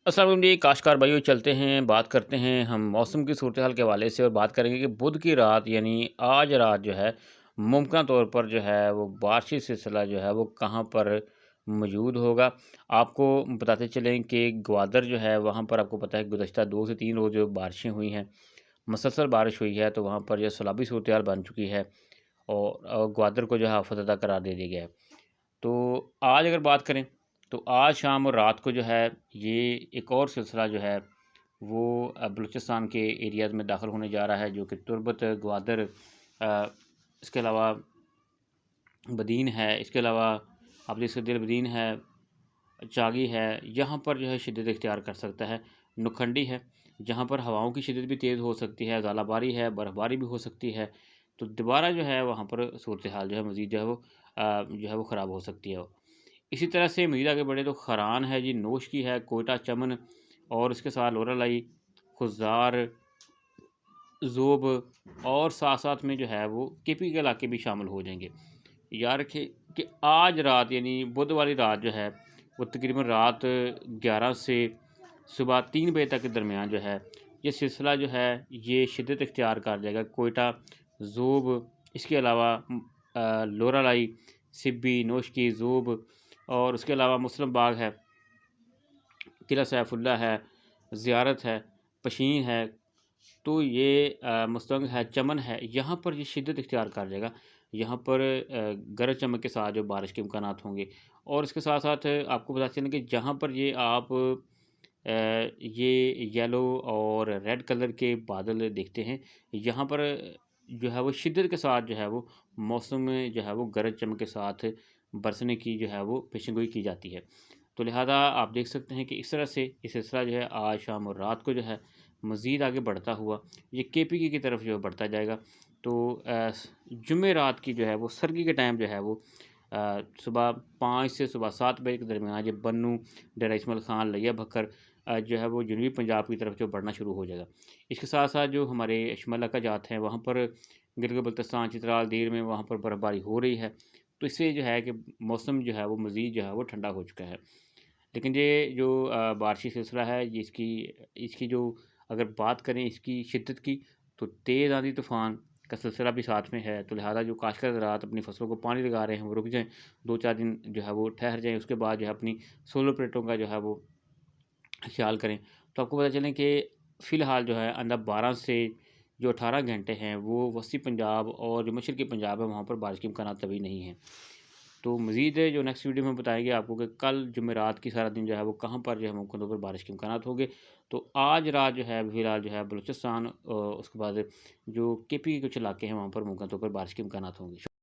अस्सलाम वालेकुम जी, काश्तकार भाइयों, चलते हैं बात करते हैं हम मौसम की सूरत हाल के हवाले से और बात करेंगे कि बुध की रात यानी आज रात जो है मुमकिन तौर पर जो है वो बारिशी सिलसिला जो है वो कहाँ पर मौजूद होगा। आपको बताते चलें कि ग्वादर जो है वहाँ पर आपको पता है गुज़श्ता 2 से 3 रोज़ जो बारिशें हुई हैं, मुसलसल बारिश हुई है, तो वहाँ पर जो सैलाबी सूरत हाल बन चुकी है और ग्वादर को जो है आफतज़दा करार दे दिया गया है। तो आज अगर बात करें तो आज शाम और रात को जो है ये एक और सिलसिला जो है वो बलूचिस्तान के एरियाज़ में दाखिल होने जा रहा है, जो कि तुर्बत, ग्वादर, इसके अलावा बदीन है, इसके अलावा आप देख सकते हैं बदीन है, चागी है, यहाँ पर जो है शिद्दत इख्तियार कर सकता है। नुखंडी है, जहाँ पर हवाओं की शिद्दत भी तेज़ हो सकती है, ज़ालाबारी है, बर्फ़बारी भी हो सकती है। तो दोबारा जो है वहाँ पर सूरत हाल जो है मज़ीद जो है वो जो है वो ख़राब हो सकती है। इसी तरह से मज़ीद आगे बढ़े तो खरान है जी, नोश की है, कोयटा, चमन और इसके साथ लोरालाई, खुज़ार, ज़ोब और साथ-साथ में जो है वो केपी के इलाके भी शामिल हो जाएँगे। याद रखिए कि आज रात यानी बुध वाली रात जो है वो तकरीबन रात 11 से सुबह 3 बजे तक के दरमियान जो है ये सिलसिला जो है ये शिद्दत इख्तियार कर जाएगा। कोयटा, ज़ोब, इसके अलावा लोरालाई, सिब्बी, नोशकी, ज़ोब और उसके अलावा मुस्लिम बाग है, किला सैफुल्ला है, ज़ियारत है, पशीन है, तो ये मुस्तंग है, चमन है, यहाँ पर ये शिद्दत इख्तियार कर जाएगा। यहाँ पर गरज चमक के साथ जो बारिश के इम्कानात होंगे और इसके साथ-साथ आपको पता चले कि जहाँ पर ये आप ये येलो और रेड कलर के बादल देखते हैं, यहाँ पर जो है वो शिद्दत के साथ जो है वो मौसम में जो है वो गरज चमक के साथ बरसने की जो है वो पेशेंगोई की जाती है। तो लिहाजा आप देख सकते हैं कि इस तरह से ये सिलसिला जो है आज शाम और रात को जो है मज़ीद आगे बढ़ता हुआ ये केपीके की तरफ जो है बढ़ता जाएगा। तो जुम्मे रात की जो है वो सर्दी के टाइम जो है वो सुबह 5 से सुबह 7 बजे के दरमियान ये बन्नू, डेरा इस्माइल खान, लिया भक्कर जो है वो जनूबी पंजाब की तरफ जो बढ़ना शुरू हो जाएगा। इसके साथ-साथ जो हमारे शिमला का जात हैं वहाँ पर गिलगित-बल्तिस्तान, चित्राल, दीर में वहाँ पर बर्फ़बारी हो रही है। तो इससे जो है कि मौसम जो है वो मज़ीद जो है वो ठंडा हो चुका है। लेकिन ये जो बारिशी सिलसिला है ये इसकी इसकी जो अगर बात करें इसकी शिद्दत की, तो तेज़ आंधी तूफ़ान का सिलसिला भी साथ में है। तो लिहाजा जो काश्तकार हज़रात अपनी फसलों को पानी लगा रहे हैं वो रुक जाएँ, 2-4 दिन जो है वो ठहर जाएँ, उसके बाद जो है अपनी सोलर प्लेटों का जो है वो ख़्याल करें। तो आपको पता चलें कि फ़िलहाल जो है अंदर 12 से जो 18 घंटे हैं वो वस्ती पंजाब और जो मशरक़ी पंजाब है वहाँ पर बारिश के इम्कानात अभी नहीं हैं। तो मज़ीद जो नेक्स्ट वीडियो में बताएँगे आपको कि कल जुमेरात की सारा दिन जो है वो कहाँ पर जो है मुमकिन तौर पर बारिश के इम्कानात होंगे। तो आज रात जो है फ़िलहाल जो है बलूचिस्तान उसके बाद जो केपी के कुछ इलाके हैं वहाँ पर मुमकिन तौर पर बारिश के इम्कानात होंगे।